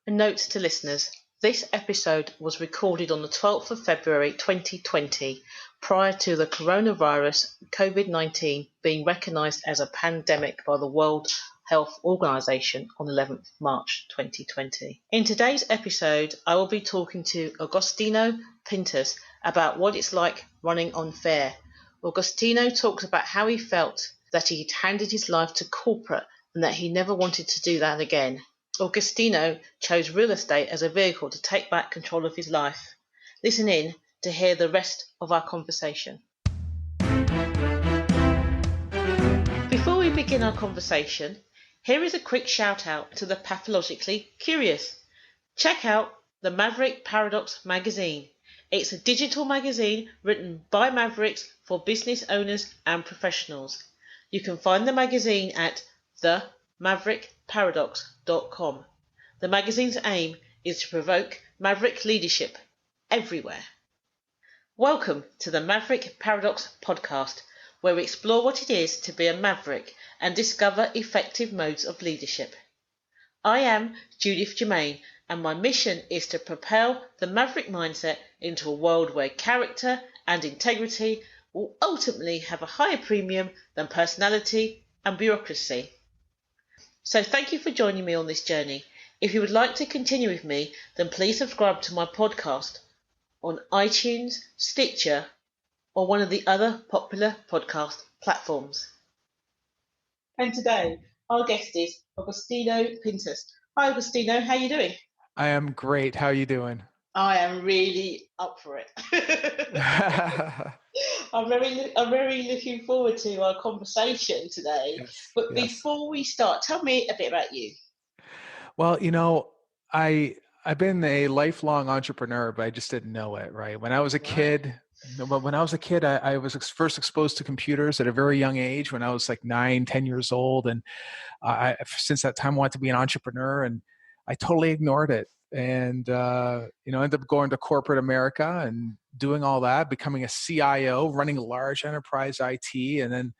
A note to listeners, this episode was recorded on the 12th of February 2020, prior to the coronavirus COVID-19 being recognised as a pandemic by the World Health Organization on 11th March 2020. In today's episode, I will be talking to Agostino Pintus about what it's like running on fair. Agostino talks about how he felt that he had handed his life to corporate and that he never wanted to do that again. Agostino chose real estate as a vehicle to take back control of his life. Listen in to hear the rest of our conversation. Before we begin our conversation, here is a quick shout out to the pathologically curious. Check out the Maverick Paradox magazine. It's a digital magazine written by Mavericks for business owners and professionals. You can find the magazine at themaverickparadox.com. The magazine's aim is to provoke maverick leadership everywhere. Welcome to the Maverick Paradox podcast, where we explore what it is to be a maverick and discover effective modes of leadership. I am Judith Germain, and my mission is to propel the maverick mindset into a world where character and integrity will ultimately have a higher premium than personality and bureaucracy. So thank you for joining me on this journey. If you would like to continue with me, then please subscribe to my podcast on iTunes, Stitcher, or one of the other popular podcast platforms. And today, our guest is Agostino Pintus. Hi, Agostino. How are you doing? I am great. How are you doing? I am really up for it. I'm very looking forward to our conversation today. Yes, But before we start, tell me a bit about you. Well, I've been a lifelong entrepreneur, but I just didn't know it, right? When I was a kid, I was first exposed to computers at a very young age when I was like 9, 10 years old. And since that time, I wanted to be an entrepreneur, and I totally ignored it. And, ended up going to corporate America and doing all that, becoming a CIO, running large enterprise IT. And then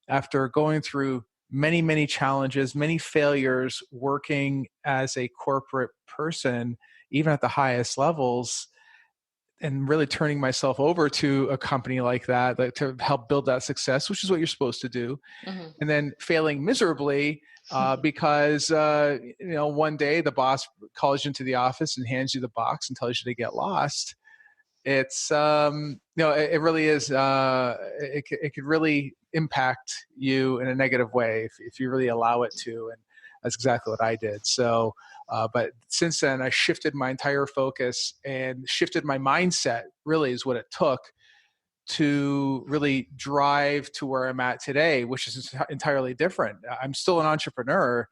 after going through many, many challenges, many failures, working as a corporate person, even at the highest levels, and really turning myself over to a company like that to help build that success, which is what you're supposed to do. Mm-hmm. And then failing miserably because, one day the boss calls you into the office and hands you the box and tells you to get lost. It's, it really is, it could really impact you in a negative way if you really allow it to. And that's exactly what I did. So, but since then I shifted my entire focus and shifted my mindset, really is what it took to really drive to where I'm at today, which is entirely different. I'm still an entrepreneur,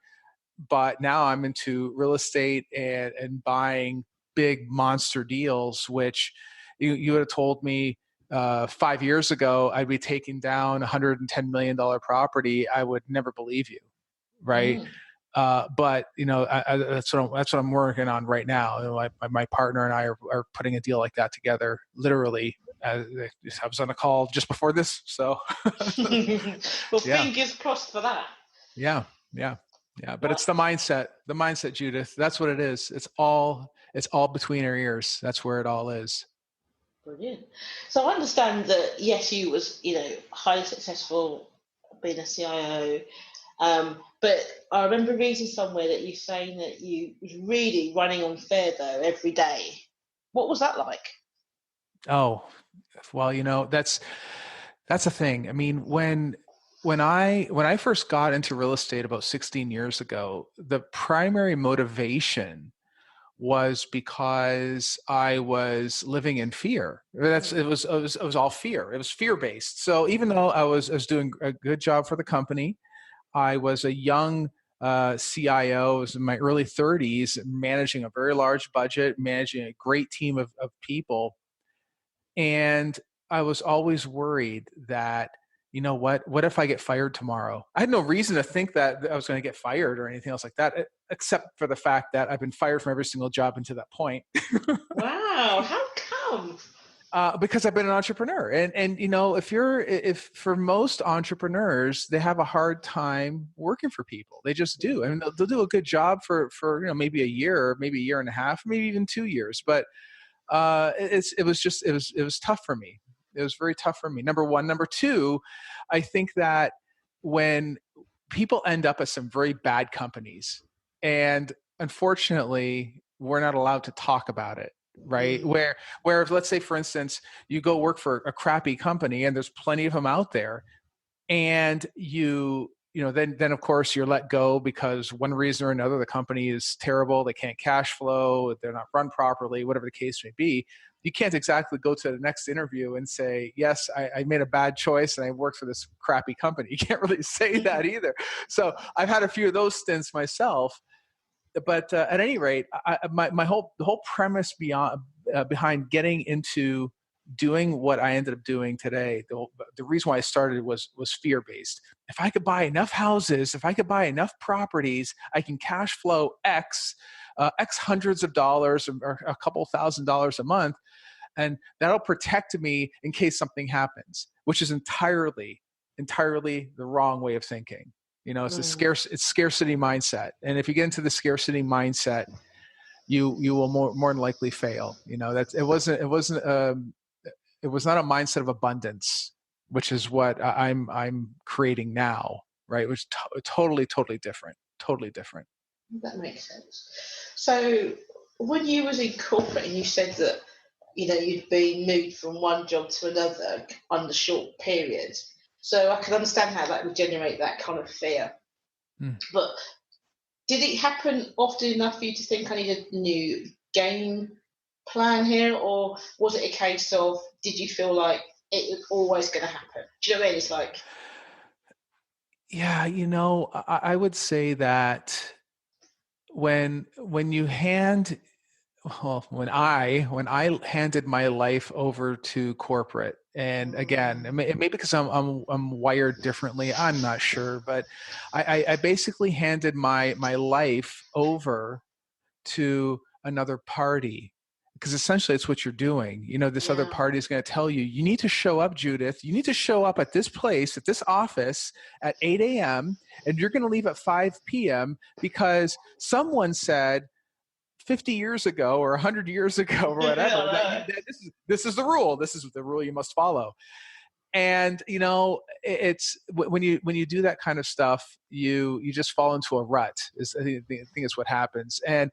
but now I'm into real estate and buying big monster deals, which you would have told me 5 years ago I'd be taking down $110 million property. I would never believe you, right? But that's what I'm working on right now. My partner and I are putting a deal like that together. Literally, I was on a call just before this. So, fingers crossed for that. Yeah. But it's the mindset, Judith. That's what it is. It's all between our ears. That's where it all is. Brilliant. So I understand that yes, you was highly successful being a CIO. But I remember reading somewhere that you're saying that you was really running on fair though every day. What was that like? Oh, well, that's a thing. I mean, when I first got into real estate about 16 years ago, the primary motivation was because I was living in fear. It was all fear. It was fear-based. So even though I was doing a good job for the company, I was a young CIO. I was in my early 30s, managing a very large budget, managing a great team of people. And I was always worried that, what if I get fired tomorrow? I had no reason to think that I was going to get fired or anything else like that, except for the fact that I've been fired from every single job until that point. Wow. How come? Because I've been an entrepreneur, and if for most entrepreneurs, they have a hard time working for people. They just do. I mean, they'll do a good job for maybe a year, or maybe a year and a half, maybe even 2 years. But it was tough for me. It was very tough for me. Number one. Number two, I think that when people end up at some very bad companies, and unfortunately, we're not allowed to talk about it. Right. Where if, let's say, for instance, you go work for a crappy company, and there's plenty of them out there, and then of course you're let go because one reason or another, the company is terrible. They can't cash flow. They're not run properly, whatever the case may be. You can't exactly go to the next interview and say, yes, I made a bad choice and I worked for this crappy company. You can't really say that either. So I've had a few of those stints myself. But at any rate, the whole premise behind getting into doing what I ended up doing today, the reason why I started was fear-based. If I could buy enough houses, if I could buy enough properties, I can cash flow X hundreds of dollars or a couple $1,000s a month, and that'll protect me in case something happens, which is entirely the wrong way of thinking. It's it's scarcity mindset. And if you get into the scarcity mindset, you will more than likely fail. It was not a mindset of abundance, which is what I'm creating now, right? Which totally different. That makes sense. So when you was in corporate and you said that, you'd been moved from one job to another under short periods, so I can understand how that would generate that kind of fear. But did it happen often enough for you to think, I need a new game plan here? Or was it a case of, did you feel like it was always going to happen? Do you know what I mean? It's like... Yeah, I would say that when I handed my life over to corporate, and again, maybe because I'm wired differently, I'm not sure, but I basically handed my life over to another party, because essentially it's what you're doing. This other party is going to tell you, you need to show up, Judith. You need to show up at this place, at this office at 8 a.m. and you're going to leave at 5 p.m. because someone said 50 years ago or 100 years ago or whatever, that this is the rule. This is the rule you must follow. And it's when you do that kind of stuff, you just fall into a rut. I think is what happens, and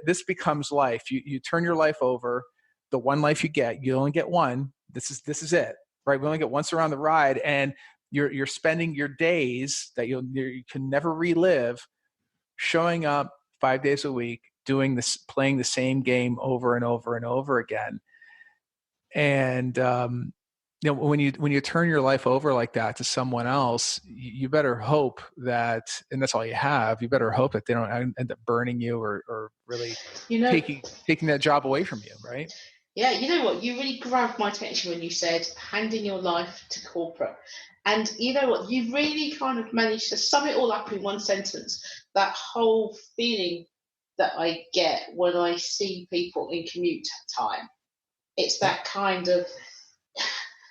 this becomes life. You turn your life over. The one life you get, you only get one. This is it, right? We only get once around the ride, and you're spending your days that you can never relive, showing up 5 days a week, doing this, playing the same game over and over and over again. And when you turn your life over like that to someone else, you better hope that, and that's all you have, you better hope that they don't end up burning you or really taking that job away from you, right? Yeah, you know what? You really grabbed my attention when you said handing your life to corporate. And you know what? You really kind of managed to sum it all up in one sentence. That whole feeling that I get when I see people in commute time. It's that kind of,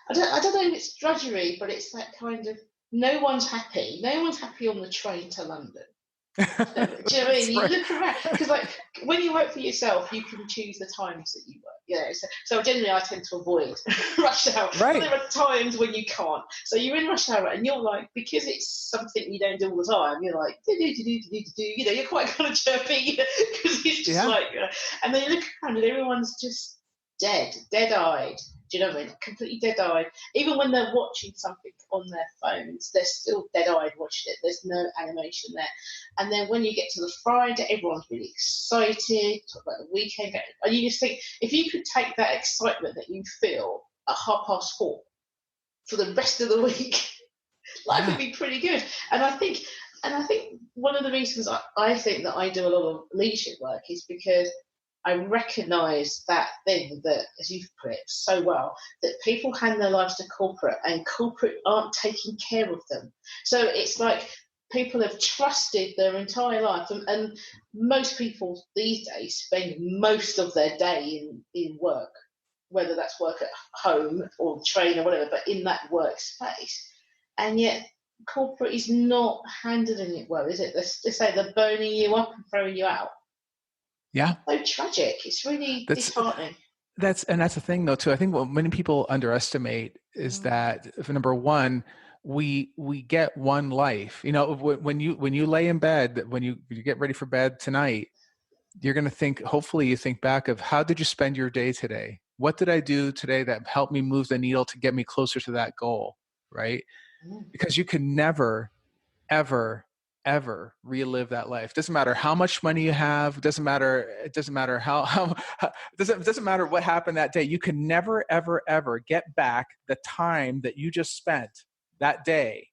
I don't know if it's drudgery, but it's that kind of, no one's happy. No one's happy on the train to London. Do you know what I mean? You look around, because like when you work for yourself, you can choose the times that you work. So generally I tend to avoid rush hour. Right. But there are times when you can't. So you're in rush hour and you're like, because it's something you don't do all the time, you're like, you're quite kind of chirpy because it's just like, and then you look around and everyone's just dead-eyed. Do you know what I mean? Completely dead-eyed. Even when they're watching something on their phones, they're still dead-eyed watching it. There's no animation there. And then when you get to the Friday, everyone's really excited, talk about the weekend. And you just think, if you could take that excitement that you feel at 4:30 for the rest of the week, life would be pretty good. And I think one of the reasons I think that I do a lot of leadership work is because I recognise that thing that, as you've put it so well, that people hand their lives to corporate and corporate aren't taking care of them. So it's like people have trusted their entire life, and most people these days spend most of their day in work. whether that's work at home or train or whatever, but in that workspace. And yet corporate is not handling it well, is it? Let's say they're burning you up and throwing you out. Yeah. So tragic. It's really disheartening. That's the thing though too. I think what many people underestimate is that, if number one, we get one life. You know, when you lay in bed, when you get ready for bed tonight, you're going to think, hopefully you think back of, how did you spend your day today? What did I do today that helped me move the needle to get me closer to that goal, right? Because you can never, ever, ever relive that life. Doesn't matter how much money you have. It doesn't matter how it doesn't matter what happened that day. You can never, ever, ever get back the time that you just spent that day.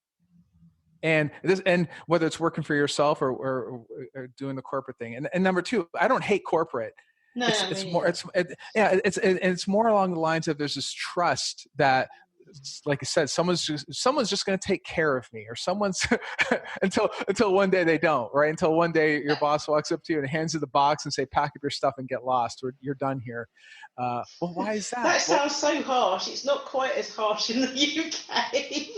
And whether it's working for yourself or doing the corporate thing. And number two, I don't hate corporate. No, it's more along the lines of, there's this trust that, like I said, someone's just going to take care of me, or someone's until one day they don't, right? Until one day your boss walks up to you and hands you the box and say, pack up your stuff and get lost, or you're done here. Well, why is that? That sounds so harsh. It's not quite as harsh in the UK.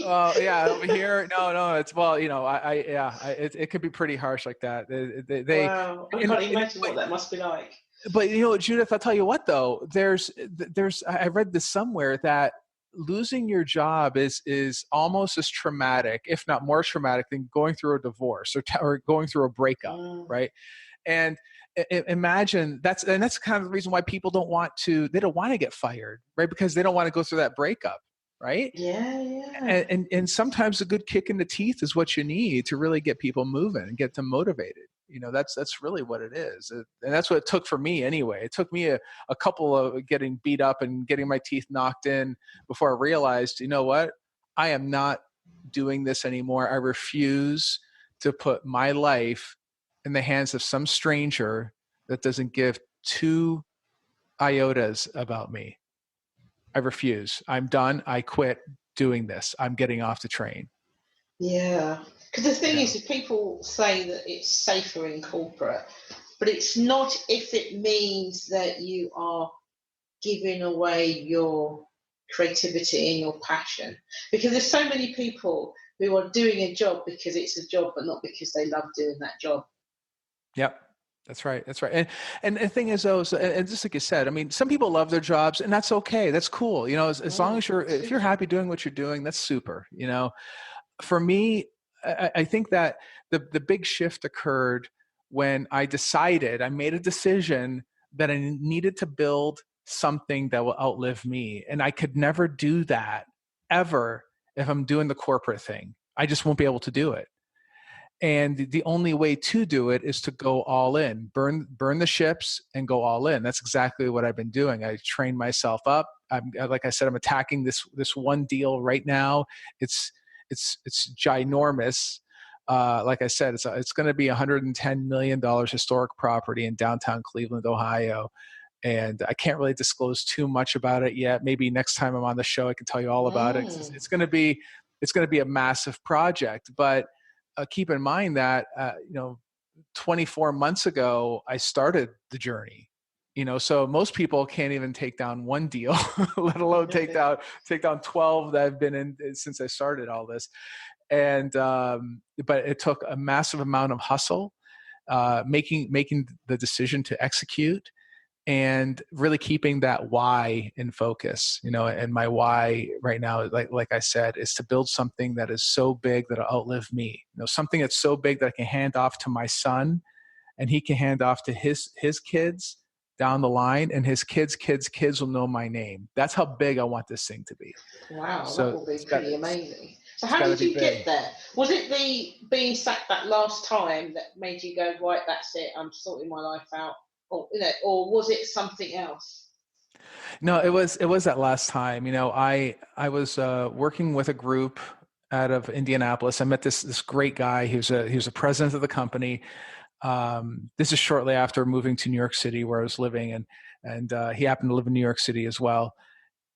Oh yeah, over here, no. It's, well, you know, it could be pretty harsh like that. Wow, I can't imagine what that must be like. But you know, Judith, I'll tell you what though. I read this somewhere that losing your job is almost as traumatic, if not more traumatic, than going through a divorce or going through a breakup, right? And imagine that's kind of the reason why people don't want to get fired, right? Because they don't want to go through that breakup, right? Yeah. And sometimes a good kick in the teeth is what you need to really get people moving and get them motivated. You know, that's really what it is. And that's what it took for me anyway. It took me a couple of getting beat up and getting my teeth knocked in before I realized, you know what? I am not doing this anymore. I refuse to put my life in the hands of some stranger that doesn't give 2 iotas about me. I refuse. I'm done. I quit doing this. I'm getting off the train. Yeah. Because the thing is, if people say that it's safer in corporate, but it's not if it means that you are giving away your creativity and your passion. Because there's so many people who are doing a job because it's a job, but not because they love doing that job. Yep. That's right. And the thing is, though, and just like you said, I mean, some people love their jobs, and that's okay. That's cool. You know, as long as if you're happy doing what you're doing, that's super. You know, for me, I think that the big shift occurred when I made a decision that I needed to build something that will outlive me. And I could never do that ever if I'm doing the corporate thing. I just won't be able to do it. And the only way to do it is to go all in, burn the ships and go all in. That's exactly what I've been doing. I trained myself up. Like I said, I'm attacking this one deal right now. It's ginormous. Like I said, it's going to be $110 million historic property in downtown Cleveland, Ohio. And I can't really disclose too much about it yet. Maybe next time I'm on the show, I can tell you all about it. It's going to be a massive project, but keep in mind that, 24 months ago, I started the journey, so most people can't even take down one deal, let alone take down 12 that I've been in since I started all this. And, but it took a massive amount of hustle, making the decision to execute, and really keeping that why in focus, and my why right now, like I said, is to build something that is so big that it'll outlive me, something that's so big that I can hand off to my son, and he can hand off to his kids down the line, and his kids will know my name. That's how big I want this thing to be. Wow, so that will be pretty amazing. So how did you get there? Was it the being sacked that last time that made you go, right, that's it, I'm sorting my life out? Or was it something else? No, it was that last time. I was working with a group out of Indianapolis. I met this great guy. He was a president of the company. This is shortly after moving to New York City, where I was living, and he happened to live in New York City as well.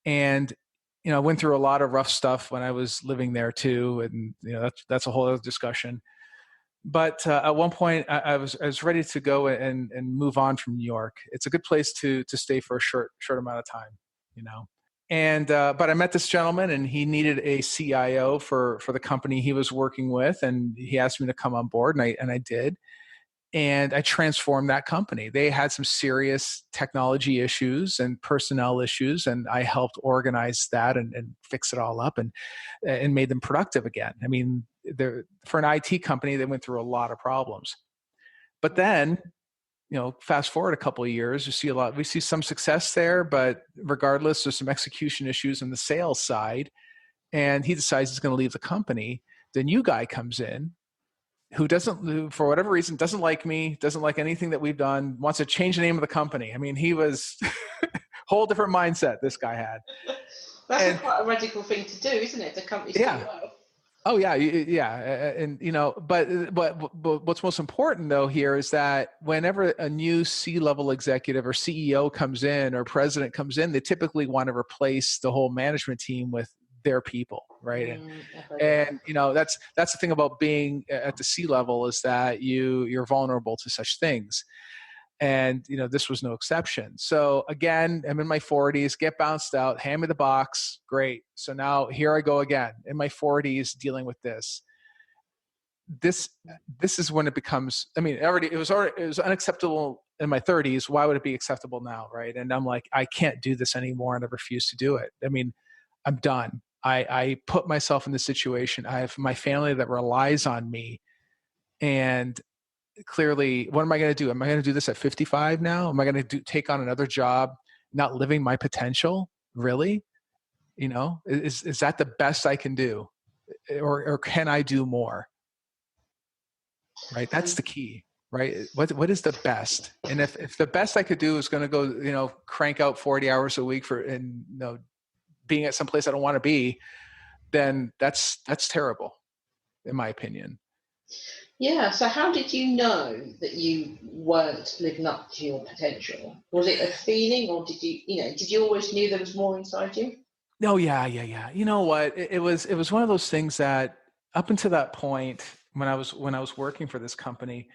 And I went through a lot of rough stuff when I was living there too, and that's a whole other discussion. But at one point, I was ready to go and move on from New York. It's a good place to stay for a short amount of time. you know. And but I met this gentleman, and he needed a CIO for the company he was working with, and he asked me to come on board, and I did. And I transformed that company. They had some serious technology issues and personnel issues, and I helped organize that and fix it all up and made them productive again. I mean, for an IT company, they went through a lot of problems. But then, fast forward a couple of years, we see some success there, but regardless, there's some execution issues on the sales side, and he decides he's going to leave the company. The new guy comes in, who for whatever reason, doesn't like me, doesn't like anything that we've done, wants to change the name of the company. I mean, he was whole different mindset this guy had. That's quite a radical thing to do, isn't it? The company CEO. Oh yeah. And but what's most important though here is that whenever a new C-level executive or CEO comes in or president comes in, they typically want to replace the whole management team with their people, right? And that's the thing about being at the C-level, is that you're vulnerable to such things. And this was no exception. So again, I'm in my 40s, get bounced out, hand me the box, great. So now here I go again in my 40s dealing with this. This is when it becomes, I mean, it was unacceptable in my 30s. Why would it be acceptable now, right? And I'm like, I can't do this anymore, and I refuse to do it. I mean, I'm done. I put myself in this situation. I have my family that relies on me, and clearly, what am I going to do? Am I going to do this at 55 now? Am I going to take on another job, not living my potential? Really? Is that the best I can do? Or can I do more? Right? That's the key, right? What is the best? And if the best I could do is going to go, crank out 40 hours a week being at some place I don't want to be, then that's terrible, in my opinion. Yeah. So how did you know that you weren't living up to your potential? Was it a feeling, or did you always knew there was more inside you? No, yeah. You know what? It was one of those things that up until that point, when I was working for this company,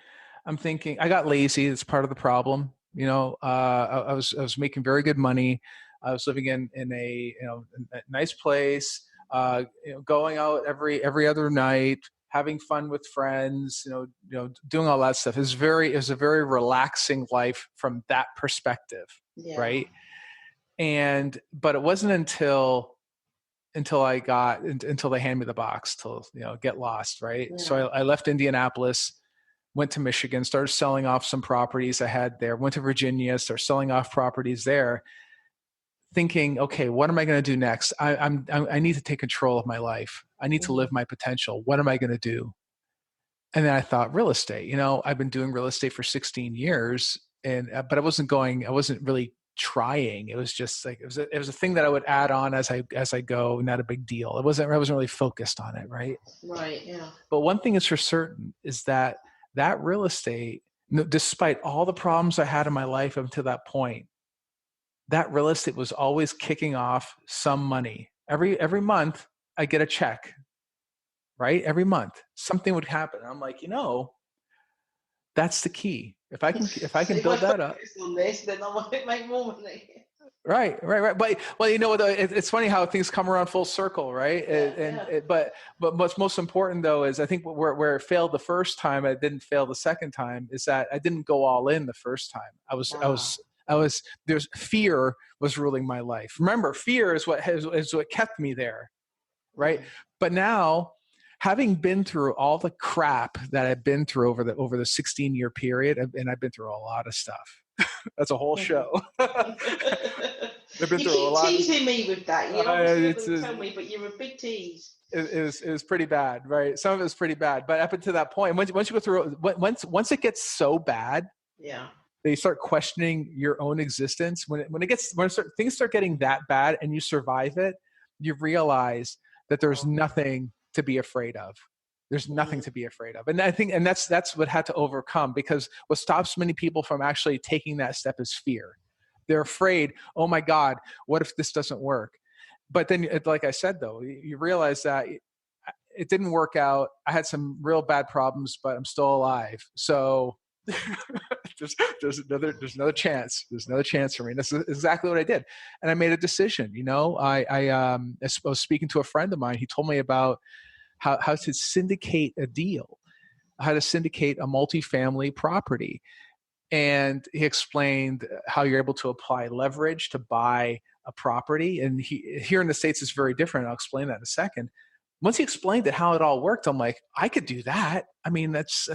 I'm thinking I got lazy. It's part of the problem. I was making very good money. I was living in a nice place, going out every other night, having fun with friends, doing all that stuff. It was a very relaxing life from that perspective, right? But it wasn't until they hand me the box till get lost, right? Yeah. So I left Indianapolis, went to Michigan, started selling off some properties I had there, went to Virginia, started selling off properties there, thinking, okay, what am I going to do next? I need to take control of my life. I need to live my potential. What am I going to do? And then I thought, real estate. I've been doing real estate for 16 years, but I wasn't really trying. It was just like it was a thing that I would add on as I go, not a big deal. I wasn't really focused on it, right? Right, yeah. But one thing is for certain is that real estate, despite all the problems I had in my life up to that point, that real estate was always kicking off some money. Every month I get a check, right? Every month something would happen. I'm like, that's the key. If I can build that up on this, then I might make more money. Right. But it's funny how things come around full circle, right? But what's most important though is I think where it failed the first time, it didn't fail the second time, is that I didn't go all in the first time. There's fear was ruling my life. Remember, fear is what kept me there, right? Mm-hmm. But now, having been through all the crap that I've been through over the 16-year period, and I've been through a lot of stuff. That's a whole show. I've been through a lot. You're teasing me with that. You don't tell me, but you're a big tease. It was pretty bad, right? Some of it was pretty bad, but up until that point, once you go through, once it gets so bad, yeah, that you start questioning your own existence. When things start getting that bad, and you survive it, you realize that there's nothing to be afraid of. There's nothing to be afraid of. And I think, and that's what had to overcome, because what stops many people from actually taking that step is fear. They're afraid, oh my God, what if this doesn't work? But then, like I said, though, you realize that it didn't work out. I had some real bad problems, but I'm still alive. So there's another chance. There's another chance for me. And this is exactly what I did. And I made a decision. I was speaking to a friend of mine. He told me about how to syndicate a deal, how to syndicate a multifamily property. And he explained how you're able to apply leverage to buy a property. And here in the States, it's very different. I'll explain that in a second. Once he explained it, how it all worked, I'm like, I could do that. I mean, that's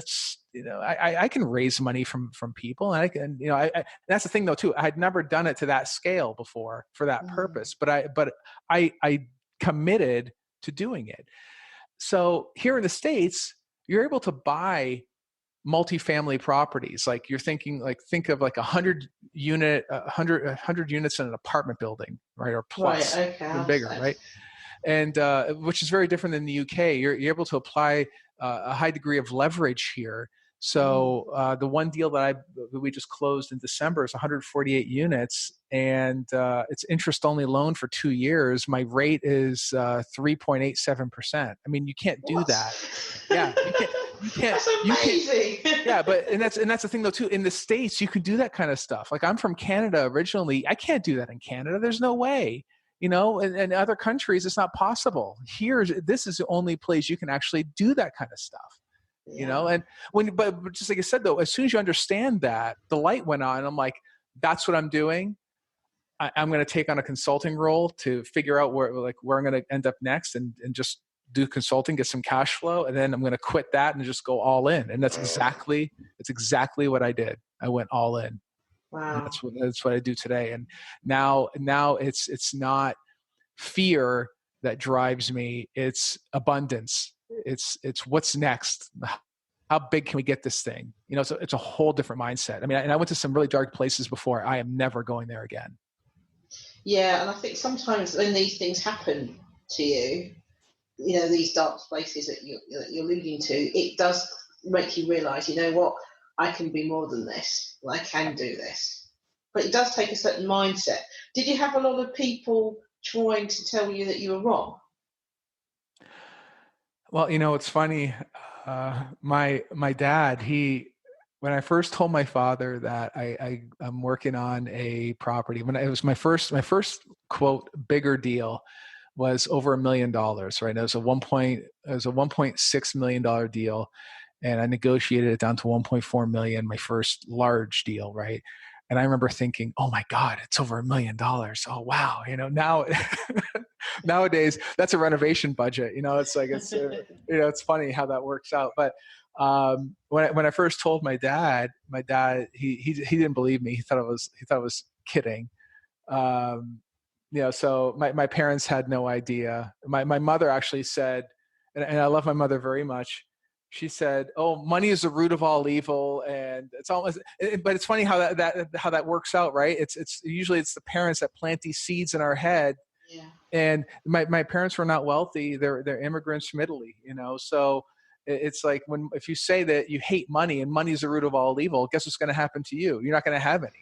I can raise money from people, and I can, that's the thing though too. I had never done it to that scale before for that purpose, but I committed to doing it. So here in the States, you're able to buy multifamily properties. Like you're think of like 100 units in an apartment building, right? Or plus, right, okay, even bigger, right? And which is very different than the UK. You're able to apply a high degree of leverage here. So the one deal that we just closed in December is 148 units, and it's interest-only loan for 2 years. My rate is 3.87%. I mean, you can't do that. Yeah, you can't. That's amazing. Yeah, and that's the thing though too. In the States, you can do that kind of stuff. Like I'm from Canada originally. I can't do that in Canada. There's no way. In other countries, it's not possible. Here, this is the only place you can actually do that kind of stuff. And but just like I said, though, as soon as you understand that, the light went on. I'm like, that's what I'm doing. I'm going to take on a consulting role to figure out where I'm going to end up next, and just do consulting, get some cash flow, and then I'm going to quit that and just go all in. And that's exactly what I did. I went all in. Wow. And that's what I do today. And now it's not fear that drives me. It's abundance. It's what's next. How big can we get this thing? So it's a whole different mindset. I mean, and I went to some really dark places before. I am never going there again. Yeah. And I think sometimes when these things happen to you, these dark places that you're alluding to, it does make you realize, what, I can be more than this. I can do this. But it does take a certain mindset. Did you have a lot of people trying to tell you that you were wrong? Well, it's funny. My dad, when I first told my father that I'm working on a property, when it was my first quote bigger deal was over $1 million, right? It was a $1.6 million deal. And I negotiated it down to 1.4 million, my first large deal, right? And I remember thinking, oh my God, it's over $1 million. Oh wow, now nowadays that's a renovation budget. It's funny how that works out. But when I first told my dad, he didn't believe me. He thought I was kidding. So my parents had no idea. My mother actually said, and I love my mother very much. She said, "Oh, money is the root of all evil," and it's almost. But it's funny how that works out, right? It's usually the parents that plant these seeds in our head. Yeah. And my parents were not wealthy; they're immigrants from Italy, So it's like if you say that you hate money and money is the root of all evil, guess what's going to happen to you? You're not going to have any.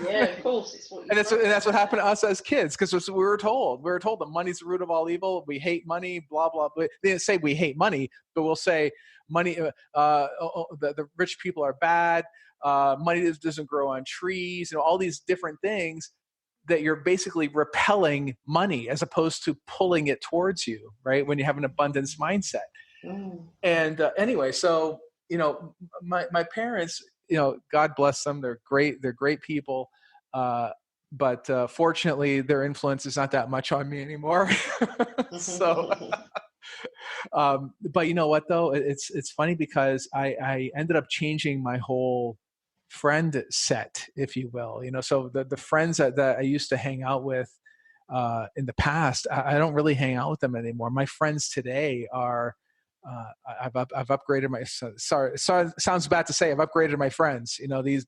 Yeah, of course. It's what and that's what happened to us as kids, because we were told. We were told that money's the root of all evil. We hate money, blah, blah, blah. They didn't say we hate money, but we'll say money, the rich people are bad. Money doesn't grow on trees, all these different things that you're basically repelling money as opposed to pulling it towards you, right? When you have an abundance mindset. And anyway, so, my parents, God bless them. They're great. They're great people. But fortunately, their influence is not that much on me anymore. So, but you know what though? It's funny because I ended up changing my whole friend set, if you will. So the friends that I used to hang out with in the past, I don't really hang out with them anymore. My friends today are. I've upgraded my. Sorry, sounds bad to say. I've upgraded my friends.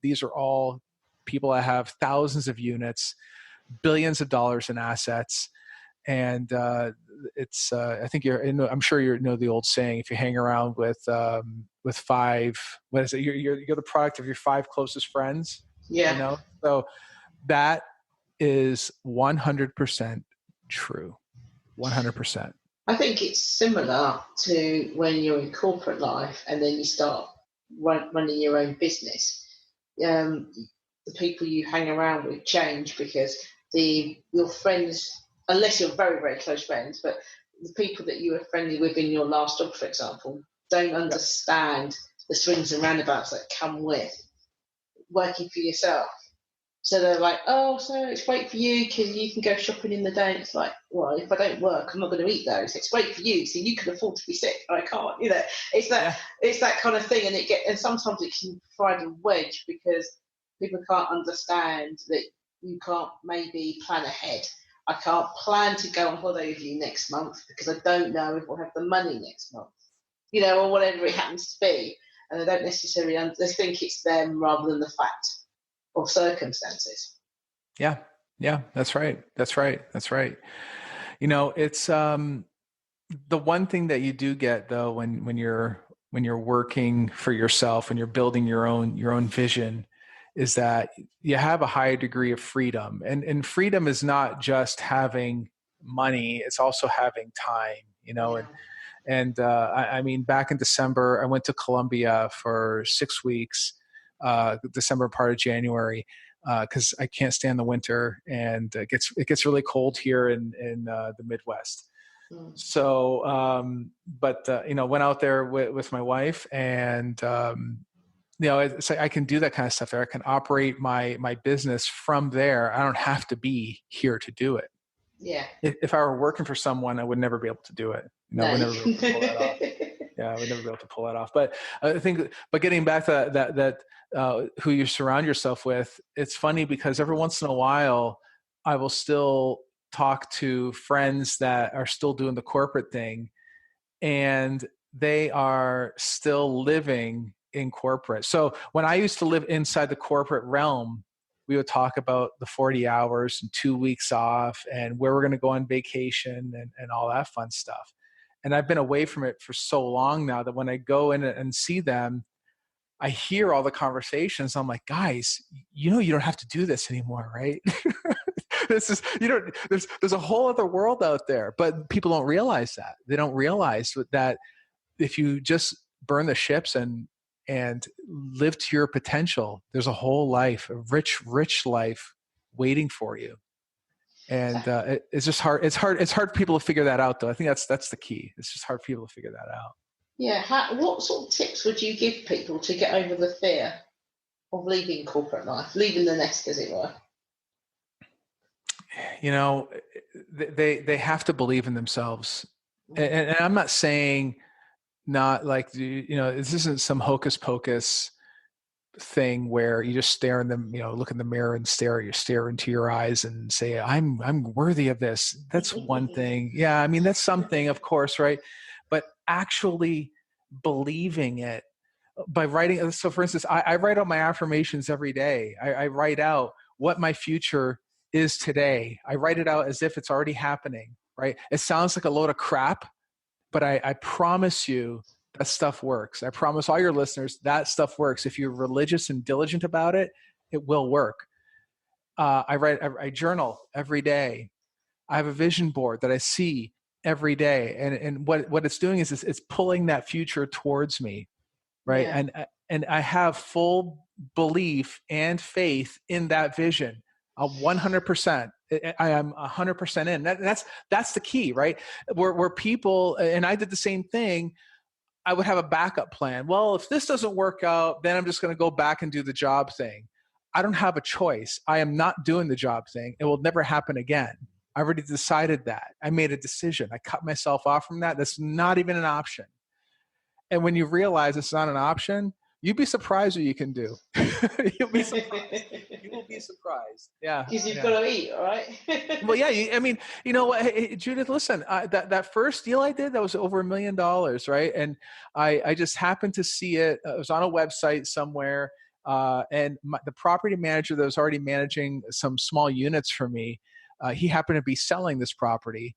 These are all people that have thousands of units, billions of dollars in assets, and it's. I think I'm sure you know the old saying: if you hang around with five, what is it? You're the product of your 5 closest friends. Yeah. So that is 100% true. 100%. I think it's similar to when you're in corporate life and then you start running your own business, the people you hang around with change, because your friends, unless you're very, very close friends, but the people that you were friendly with in your last job, for example, don't understand the swings and roundabouts that come with working for yourself. So they're like, oh, so it's great for you because you can go shopping in the day. And it's like, well, if I don't work, I'm not going to eat those. It's great for you, so you can afford to be sick. I can't, It's that kind of thing, and sometimes it can provide a wedge because people can't understand that you can't maybe plan ahead. I can't plan to go on holiday with you next month because I don't know if we'll have the money next month, or whatever it happens to be. And they don't necessarily they think it's them rather than the fact or circumstances. Yeah. That's right. It's the one thing that you do get though, when you're working for yourself and you're building your own vision, is that you have a higher degree of freedom. And freedom is not just having money, it's also having time, And I mean, back in December, I went to Colombia for 6 weeks, December part of January, because I can't stand the winter, and it gets really cold here in the Midwest. So, went out there with my wife, and it's like I can do that kind of stuff there. I can operate my business from there. I don't have to be here to do it. Yeah. If I were working for someone, I would never be able to do it. I would never be able to pull that off. Yeah, I would never be able to pull that off. But I think, getting back to that who you surround yourself with, it's funny because every once in a while, I will still talk to friends that are still doing the corporate thing, and they are still living in corporate. So when I used to live inside the corporate realm, we would talk about the 40 hours and 2 weeks off and where we're going to go on vacation and all that fun stuff. And I've been away from it for so long now that when I go in and see them, I hear all the conversations. I'm like, guys, you don't have to do this anymore, right? This is, there's a whole other world out there, but people don't realize that. They don't realize that if you just burn the ships and live to your potential, there's a whole life, a rich life waiting for you. And it's just hard. It's hard for people to figure that out, though. I think that's the key. It's just hard for people to figure that out. Yeah. What sort of tips would you give people to get over the fear of leaving corporate life, leaving the nest, as it were? They have to believe in themselves. And I'm not saying not like, this isn't some hocus pocus thing where you just stare in them, look in the mirror and stare into your eyes and say, I'm worthy of this. That's one thing. Yeah. I mean, that's something, of course, right? But actually believing it by writing. So for instance, I write out my affirmations every day. I write out what my future is today. I write it out as if it's already happening, right? It sounds like a load of crap, but I promise you that stuff works. I promise all your listeners that stuff works. If you're religious and diligent about it, it will work. I journal every day. I have a vision board that I see every day. And what it's doing is it's pulling that future towards me, right? Yeah. And I have full belief and faith in that vision. 100%. I am 100% in. That's the key, right? Where people, and I did the same thing, I would have a backup plan. Well, if this doesn't work out, then I'm just going to go back and do the job thing. I don't have a choice. I am not doing the job thing. It will never happen again. I already decided that. I made a decision. I cut myself off from that. That's not even an option. And when you realize it's not an option, you'd be surprised what you can do. You'll be surprised. You will be surprised. Yeah. Because you've got to eat, all right? Well, yeah. Hey, Judith, listen, that first deal I did, that was over $1 million, right? And I just happened to see it. It was on a website somewhere. And the property manager that was already managing some small units for me, he happened to be selling this property.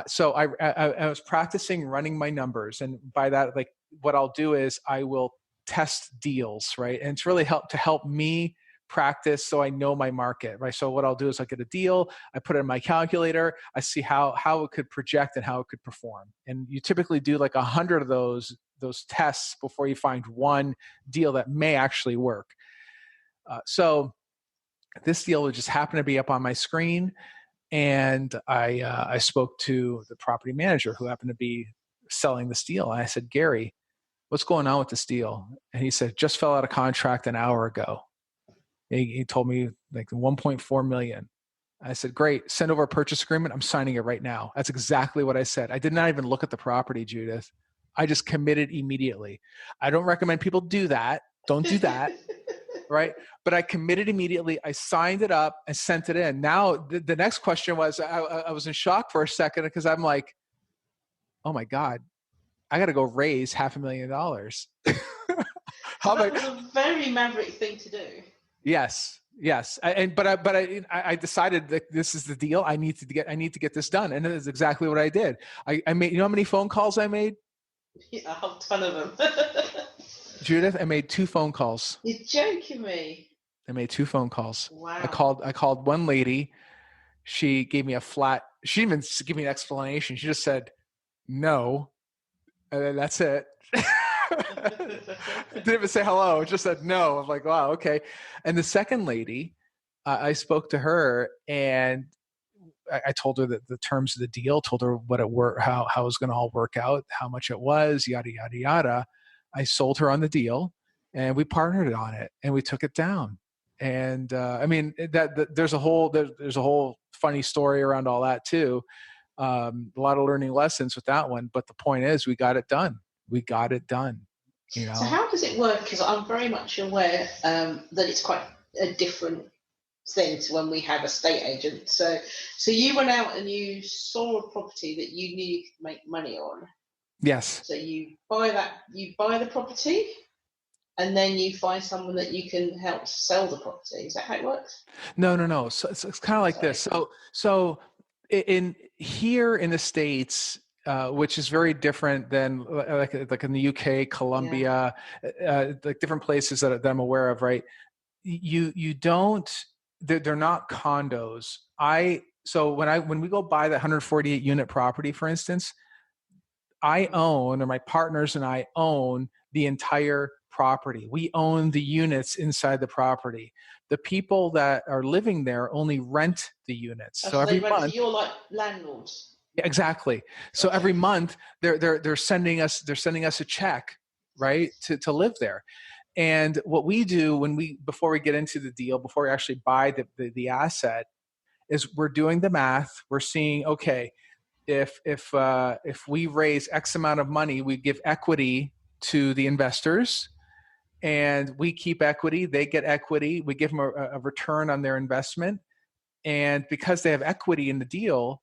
So I was practicing running my numbers. And by that, like, what I'll do is I will test deals, right? And it's really to help me practice so I know my market, right? So what I'll do is I get a deal, I put it in my calculator, I see how it could project and how it could perform. And you typically do like 100 of those those tests before you find one deal that may actually work. So this deal would just happen to be up on my screen. And I spoke to the property manager who happened to be selling this deal. And I said, Gary, what's going on with this deal? And he said, just fell out of contract an hour ago. He told me like 1.4 million. I said, great, send over a purchase agreement. I'm signing it right now. That's exactly what I said. I did not even look at the property, Judith. I just committed immediately. I don't recommend people do that. Don't do that. Right. But I committed immediately. I signed it up and sent it in. Now, the next question was, I was in shock for a second because I'm like, oh my God, I got to go raise $500,000. So that was a very Maverick thing to do. Yes. I decided that this is the deal. I need to get this done. And that is exactly what I did. I made, you know how many phone calls I made? Yeah, a whole ton of them. Judith, I made 2 phone calls. You're joking me. I made 2 phone calls. Wow. I called one lady. She gave me she didn't even give me an explanation. She just said, no. And then that's it. Didn't even say hello. Just said no. I'm like, wow, okay. And the second lady, I spoke to her and I told her that the terms of the deal, told her what it were, how it was going to all work out, how much it was, yada, yada, yada. I sold her on the deal and we partnered on it and we took it down. And I mean, there's a whole funny story around all that too. A lot of learning lessons with that one. But the point is, we got it done. You know? So how does it work? Because I'm very much aware that it's quite a different thing to when we have a estate agent. So you went out and you saw a property that you knew you could make money on. Yes. So you buy the property, and then you find someone that you can help sell the property. Is that how it works? No. So it's kind of like this. So in here in the States, which is very different than like in the UK, Colombia, like different places that I'm aware of, right? You don't, they're not condos. So when we go buy the 148 unit property, for instance, I own, or my partners and I own the entire property. We own the units inside the property. The people that are living there only rent the units. So every month, you're like landlords. Yeah, exactly. So every month they're sending us a check, right, to live there. And what we do before we get into the deal, before we actually buy the asset, is we're doing the math. We're seeing, okay, if we raise X amount of money, we give equity to the investors, and we keep equity. They get equity. We give them a return on their investment, and because they have equity in the deal,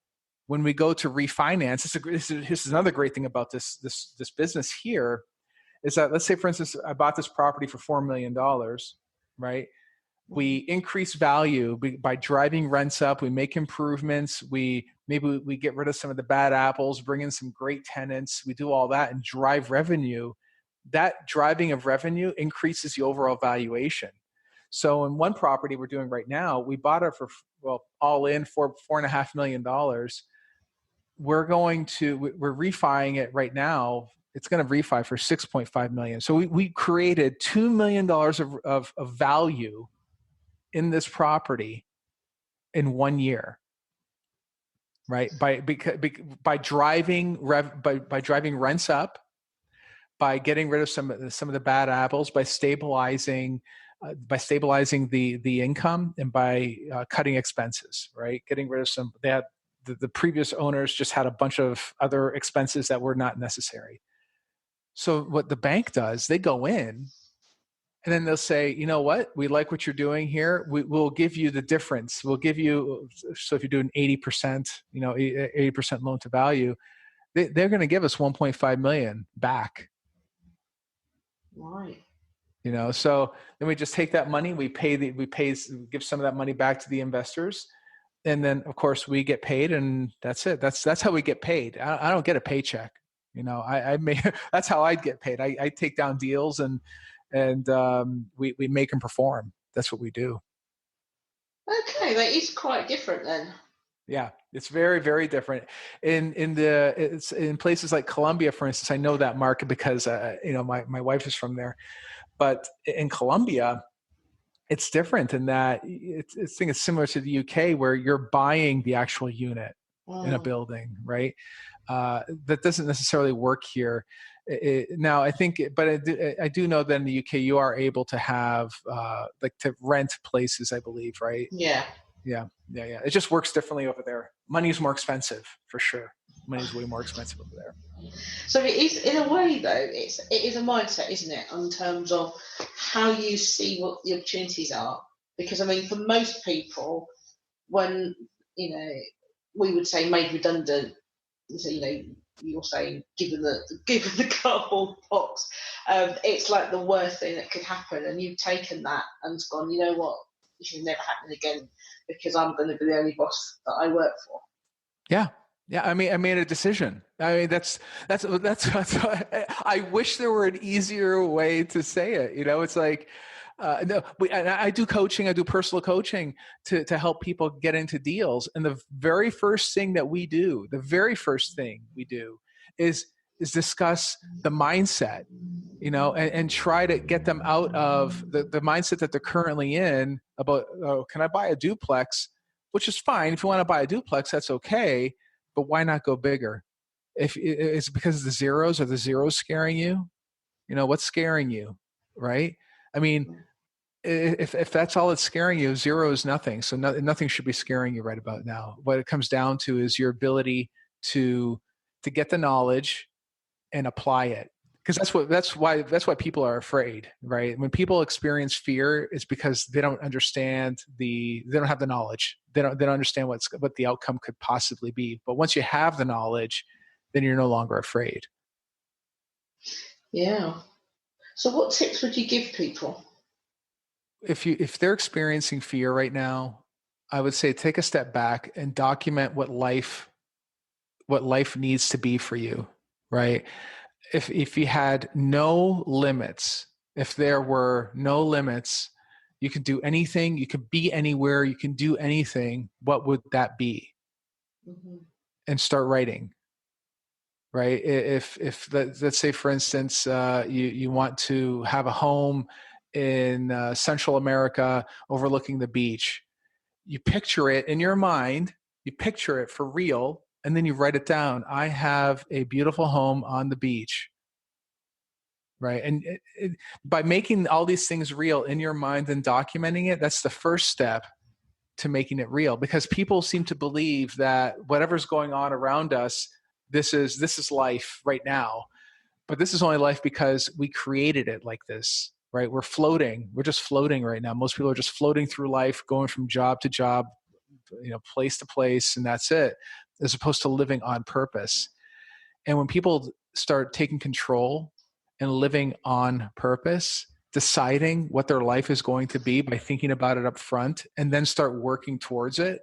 when we go to refinance, this is another great thing about this business here, is that, let's say, for instance, I bought this property for $4 million, right? We increase value by driving rents up. We make improvements. Maybe we get rid of some of the bad apples, bring in some great tenants. We do all that and drive revenue. That driving of revenue increases the overall valuation. So in one property we're doing right now, we bought it for, all in $4.5 million. We're refining it right now. It's going to refi for $6.5 million. So we created $2 million of value in this property in 1 year, right? By driving rents up, by getting rid of some of the bad apples, by stabilizing the income, and by cutting expenses, right? Getting rid of some. They had the previous owners just had a bunch of other expenses that were not necessary. So what the bank does, they go in and then they'll say, you know what, we like what you're doing here. We'll give you the difference. We'll give you, so if you're doing 80%, 80% loan to value, they're going to give us 1.5 million back. Right. So then we just take that money, we give some of that money back to the investors. And then of course we get paid, and that's it. That's how we get paid. I don't get a paycheck. That's how I'd get paid. I take down deals and we make them perform. That's what we do. Okay, that is quite different then. Yeah, it's very, very different. It's in places like Colombia, for instance. I know that market because my wife is from there. But in Colombia, it's different in that I think it's similar to the UK, where you're buying the actual unit in a building, right? That doesn't necessarily work here. Now, I think, but I do know that in the UK you are able to have like to rent places, I believe, right? Yeah. Yeah. It just works differently over there. Money's more expensive for sure. Money's way more expensive over there. So it is, in a way, though, it is a mindset, isn't it, in terms of how you see what the opportunities are? Because I mean, for most people, when we would say made redundant, so you're saying given the cardboard box, it's like the worst thing that could happen, and you've taken that and gone, you know what, this should never happen again because I'm going to be the only boss that I work for. Yeah. I mean, I made a decision. I mean, that's I wish there were an easier way to say it. It's like, no, and I do coaching. I do personal coaching to help people get into deals. And the very first thing we do is discuss the mindset, and try to get them out of the mindset that they're currently in about, oh, can I buy a duplex? Which is fine. If you want to buy a duplex, that's okay. But why not go bigger? If it's because of the zeros, are the zeros scaring you? What's scaring you, right? I mean, if that's all that's scaring you, zero is nothing. So nothing should be scaring you right about now. What it comes down to is your ability to get the knowledge and apply it. Because that's why people are afraid, right? When people experience fear, it's because they don't understand they don't have the knowledge. They don't understand what the outcome could possibly be. But once you have the knowledge, then you're no longer afraid. Yeah. So what tips would you give people? If they're experiencing fear right now, I would say take a step back and document what life needs to be for you, right? If you had no limits, if there were no limits, you could do anything, you could be anywhere, you can do anything, what would that be? Mm-hmm. And start writing, right? If let's say, for instance, you want to have a home in Central America overlooking the beach, you picture it in your mind, you picture it for real, and then you write it down. I have a beautiful home on the beach. Right. And by making all these things real in your mind and documenting it, that's the first step to making it real, because people seem to believe that whatever's going on around us, this is life right now. But this is only life because we created it like this, right? We're floating. We're just floating right now. Most people are just floating through life, going from job to job, place to place, and that's it, as opposed to living on purpose. And when people start taking control and living on purpose, deciding what their life is going to be by thinking about it up front, and then start working towards it,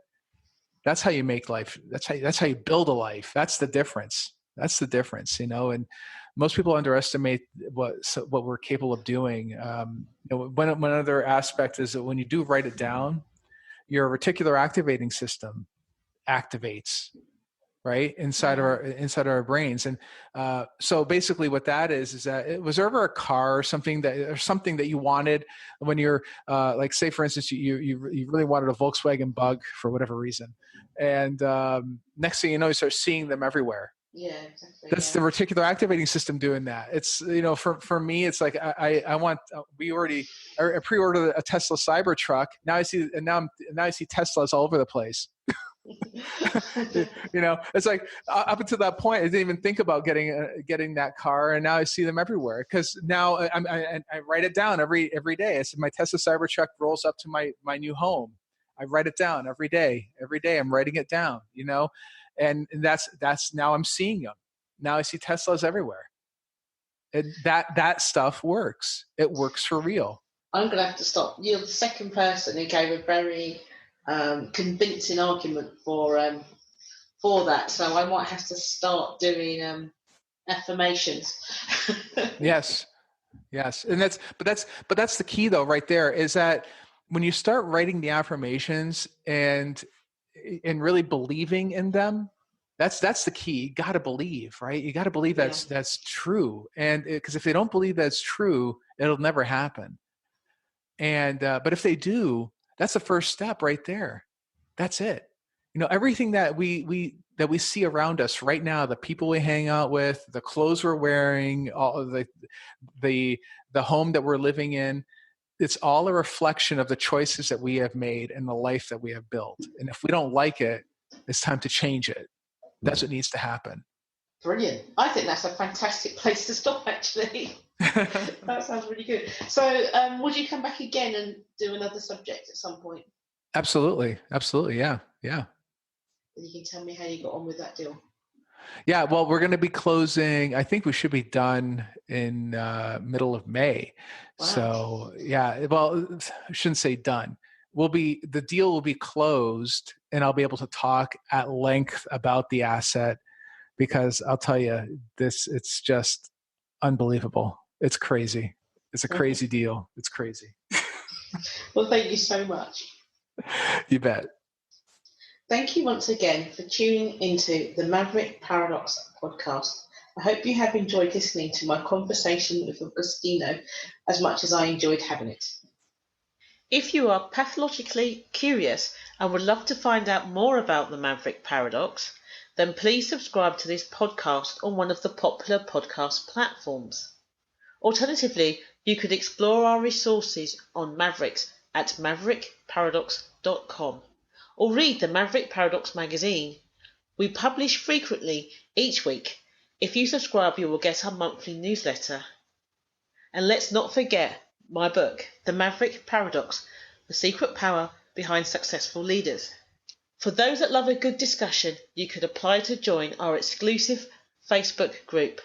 that's how you make life. That's how you build a life. That's the difference. And most people underestimate what we're capable of doing. One other aspect is that when you do write it down, your reticular activating system activates, right, inside our brains. And so basically what that is that, was there ever a car or something that you wanted when you're like, say for instance, you really wanted a Volkswagen Bug for whatever reason, and next thing you know, you start seeing them everywhere. Yeah, exactly. That's the reticular activating system doing that. It's, for me, it's like I want. I pre-ordered a Tesla Cybertruck. Now I see Teslas all over the place. It's like up until that point, I didn't even think about getting that car, and now I see them everywhere. Because now I write it down every day. I said my Tesla Cybertruck rolls up to my new home. I write it down every day. Every day I'm writing it down. And that's now I'm seeing them. Now I see Teslas everywhere. That stuff works. It works for real. I'm going to have to stop. You're the second person who gave a very convincing argument for that, so I might have to start doing affirmations. Yes, and that's the key though, right there, is that when you start writing the affirmations, and and really believing in them. That's the key. You got to believe, right? You got to believe that's true. And because if they don't believe that's true, it'll never happen. And, but if they do, that's the first step right there. That's it. Everything that we see around us right now, the people we hang out with, the clothes we're wearing, all of the home that we're living in, it's all a reflection of the choices that we have made and the life that we have built. And if we don't like it, it's time to change it. That's what needs to happen. Brilliant. I think that's a fantastic place to stop, actually. That sounds really good. So would you come back again and do another subject at some point? Absolutely. Yeah. And you can tell me how you got on with that deal. Yeah, well, we're going to be closing. I think we should be done in middle of May. Wow. So yeah, well, I shouldn't say done. The deal will be closed, and I'll be able to talk at length about the asset, because I'll tell you, it's just unbelievable. It's crazy. It's a crazy deal. It's crazy. Well, thank you so much. You bet. Thank you once again for tuning into the Maverick Paradox podcast. I hope you have enjoyed listening to my conversation with Agostino as much as I enjoyed having it. If you are pathologically curious and would love to find out more about the Maverick Paradox, then please subscribe to this podcast on one of the popular podcast platforms. Alternatively, you could explore our resources on Mavericks at maverickparadox.com. or read the Maverick Paradox magazine. We publish frequently each week. If you subscribe, you will get our monthly newsletter. And let's not forget my book, The Maverick Paradox, The Secret Power Behind Successful Leaders. For those that love a good discussion, you could apply to join our exclusive Facebook group.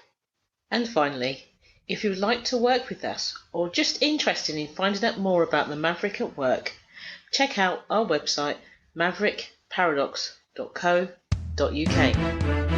And finally, if you would like to work with us or just interested in finding out more about the Maverick at work, check out our website maverickparadox.co.uk.